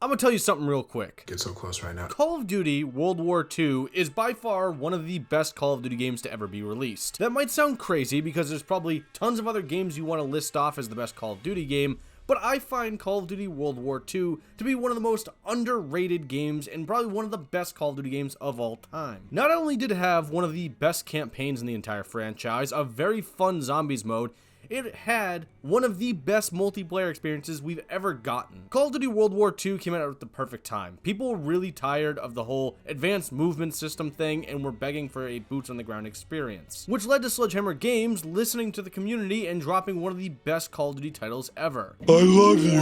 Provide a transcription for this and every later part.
I'm gonna tell you something real quick. Get so close right now. Call of Duty World War II is by far one of the best Call of Duty games to ever be released. That might sound crazy because there's probably tons of other games you want to list off as the best Call of Duty game, but I find Call of Duty World War II to be one of the most underrated games and probably one of the best Call of Duty games of all time. Not only did it have one of the best campaigns in the entire franchise, a very fun zombies mode, it had one of the best multiplayer experiences we've ever gotten. Call of Duty World War II came out at the perfect time. People were really tired of the whole advanced movement system thing and were begging for a boots on the ground experience, which led to Sledgehammer Games listening to the community and dropping one of the best Call of Duty titles ever. I love you.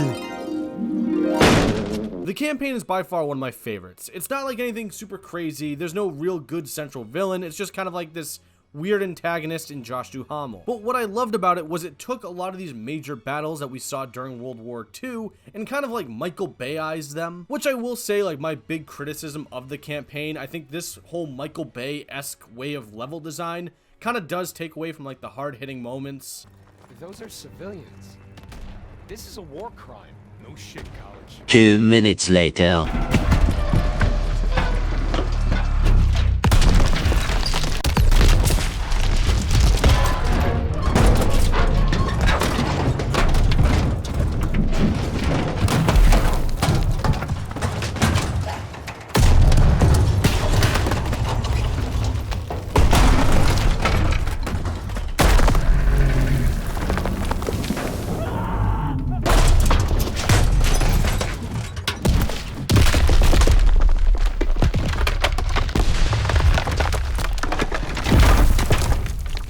The campaign is by far one of my favorites. It's not like anything super crazy, there's no real good central villain, it's just kind of like this weird antagonist in Josh Duhamel. But what I loved about it was it took a lot of these major battles that we saw during World War II and kind of like Michael Bay-ized them, which I will say, like, my big criticism of the campaign, I think this whole Michael Bay-esque way of level design kind of does take away from like the hard-hitting moments. Those are civilians. This is a war crime. No shit, college. 2 minutes later.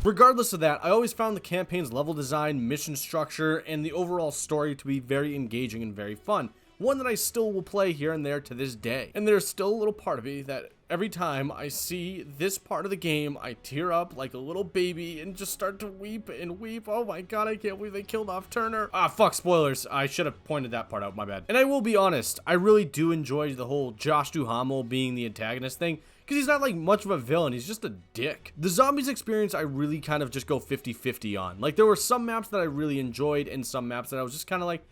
Regardless of that, I always found the campaign's level design, mission structure, and the overall story to be very engaging and very fun. One that I still will play here and there to this day. And there's still a little part of me that every time I see this part of the game, I tear up like a little baby and just start to weep and weep. Oh my god, I can't believe they killed off Turner. Ah, fuck, spoilers. I should have pointed that part out, my bad. And I will be honest, I really do enjoy the whole Josh Duhamel being the antagonist thing, because he's not like much of a villain, he's just a dick. The zombies experience I really kind of just go 50-50 on. Like, there were some maps that I really enjoyed and some maps that I was just kind of like,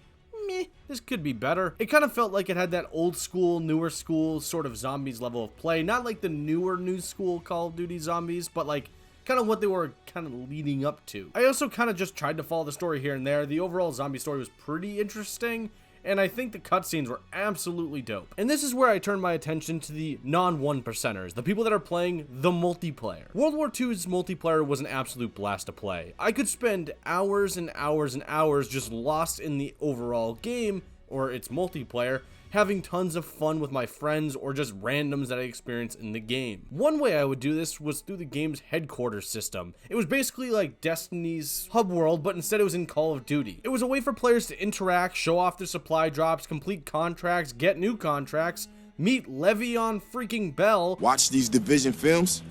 meh, this could be better. It kind of felt like it had that old school, newer school sort of zombies level of play. Not like the newer new school Call of Duty zombies, but like kind of what they were kind of leading up to. I also kind of just tried to follow the story here and there. The overall zombie story was pretty interesting, and I think the cutscenes were absolutely dope. And this is where I turn my attention to the non-one percenters, the people that are playing the multiplayer. World War II's multiplayer was an absolute blast to play. I could spend hours and hours and hours just lost in the overall game, or its multiplayer, having tons of fun with my friends or just randoms that I experienced in the game. One way I would do this was through the game's headquarters system. It was basically like Destiny's hub world, but instead it was in Call of Duty. It was a way for players to interact, show off their supply drops, complete contracts, get new contracts, meet Le'Veon freaking Bell, watch these Division films,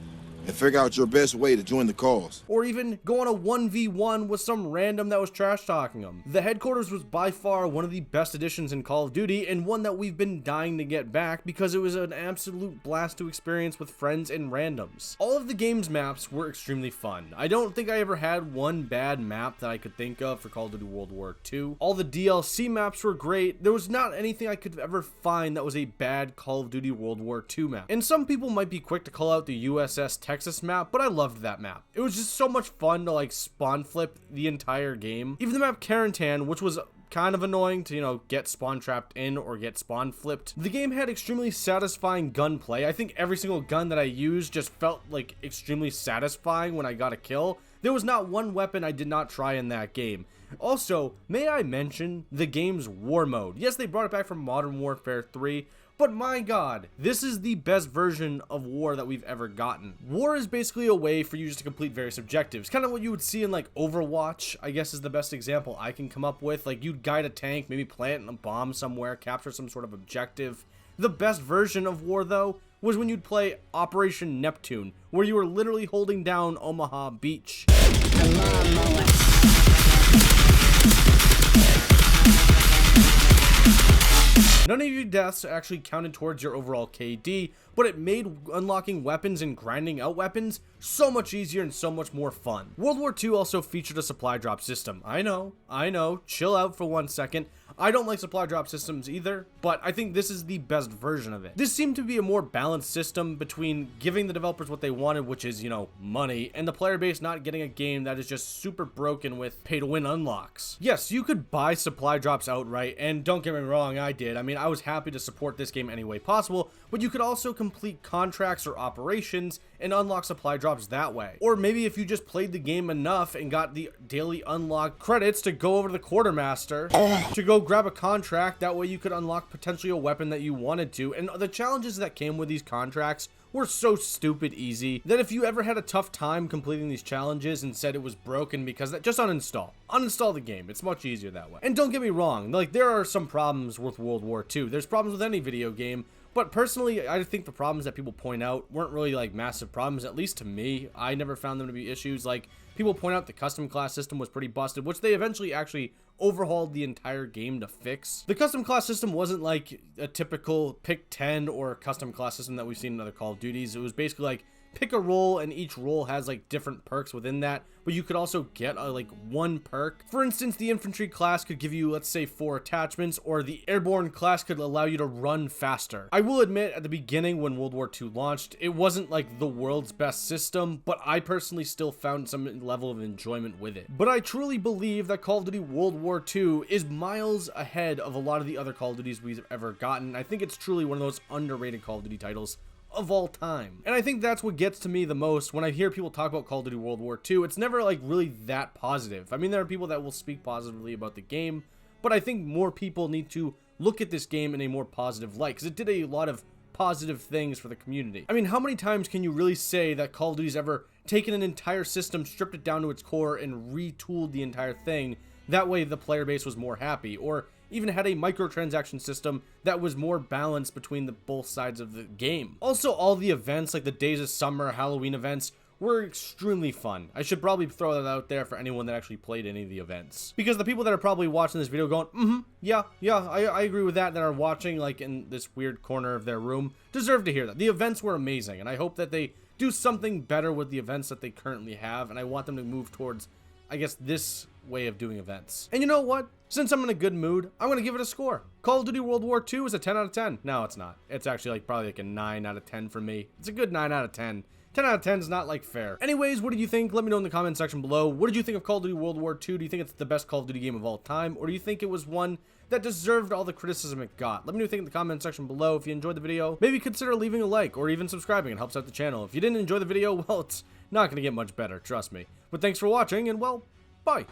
and figure out your best way to join the cause. Or even go on a 1v1 with some random that was trash talking them. The headquarters was by far one of the best additions in Call of Duty, and one that we've been dying to get back because it was an absolute blast to experience with friends and randoms. All of the game's maps were extremely fun. I don't think I ever had one bad map that I could think of for Call of Duty World War II. All the DLC maps were great. There was not anything I could ever find that was a bad Call of Duty World War II map. And some people might be quick to call out the USS Texas map, but I loved that map. It was just so much fun to like spawn flip the entire game. Even the map Carentan, which was kind of annoying to, you know, get spawn trapped in or get spawn flipped. The game had extremely satisfying gunplay. I think every single gun that I used just felt like extremely satisfying when I got a kill. There was not one weapon I did not try in that game. Also, may I mention the game's war mode? Yes, they brought it back from Modern Warfare 3, but my god, this is the best version of war that we've ever gotten. War is basically a way for you just to complete various objectives. Kind of what you would see in like Overwatch, I guess is the best example I can come up with. Like, you'd guide a tank, maybe plant a bomb somewhere, capture some sort of objective. The best version of war, though, was when you'd play Operation Neptune, where you were literally holding down Omaha Beach. None of your deaths actually counted towards your overall KD, but it made unlocking weapons and grinding out weapons so much easier and so much more fun. World War II also featured a supply drop system. I know, chill out for 1 second. I don't like supply drop systems either. but I think this is the best version of it. This seemed to be a more balanced system between giving the developers what they wanted, which is, you know, money, and the player base not getting a game that is just super broken with pay-to-win unlocks. Yes, you could buy supply drops outright, and don't get me wrong, I did. I mean, I was happy to support this game any way possible, but you could also complete contracts or operations and unlock supply drops that way. Or maybe if you just played the game enough and got the daily unlock credits to go over to the quartermaster to go grab a contract, that way you could unlock potentially a weapon that you wanted to. And the challenges that came with these contracts were so stupid easy that if you ever had a tough time completing these challenges and said it was broken because that, just uninstall the game. It's much easier that way. And don't get me wrong, like, there are some problems with World War II. There's problems with any video game, but personally, I think the problems that people point out weren't really like massive problems, at least to me. I never found them to be issues. Like, people point out the custom class system was pretty busted, which they eventually actually overhauled the entire game to fix. The custom class system wasn't like a typical pick 10 or custom class system that we've seen in other Call of Duties. It was basically like pick a role, and each role has like different perks within that, but you could also get like one perk. For instance, the infantry class could give you, let's say, 4 attachments, or the airborne class could allow you to run faster. I will admit, at the beginning when World War II launched, it wasn't like the world's best system, but I personally still found some level of enjoyment with it. But I truly believe that Call of Duty World War II is miles ahead of a lot of the other Call of Duties we've ever gotten. I think it's truly one of those underrated Call of Duty titles of all time. And I think that's what gets to me the most when I hear people talk about Call of Duty World War II. It's never like really that positive. I mean, there are people that will speak positively about the game, but I think more people need to look at this game in a more positive light, because it did a lot of positive things for the community. I mean, how many times can you really say that Call of Duty's ever taken an entire system, stripped it down to its core, and retooled the entire thing? That way the player base was more happy, or even had a microtransaction system that was more balanced between the both sides of the game. Also, all the events, like the Days of Summer, Halloween events, were extremely fun. I should probably throw that out there for anyone that actually played any of the events, because the people that are probably watching this video going, yeah, I agree with that are watching like in this weird corner of their room, deserve to hear that. The events were amazing, and I hope that they do something better with the events that they currently have, and I want them to move towards, I guess, this way of doing events. And you know what? Since I'm in a good mood, I'm gonna give it a score. Call of Duty World War II is a 10 out of 10. No, it's not. It's actually like probably like a 9 out of 10 for me. It's a good 9 out of 10. 10 out of 10 is not like fair. Anyways, what did you think? Let me know in the comment section below. What did you think of Call of Duty World War II? Do you think it's the best Call of Duty game of all time? Or do you think it was one that deserved all the criticism it got? Let me know what you think in the comment section below. If you enjoyed the video, maybe consider leaving a like or even subscribing. It helps out the channel. If you didn't enjoy the video, well, it's not gonna get much better, trust me. But thanks for watching, and well, bye.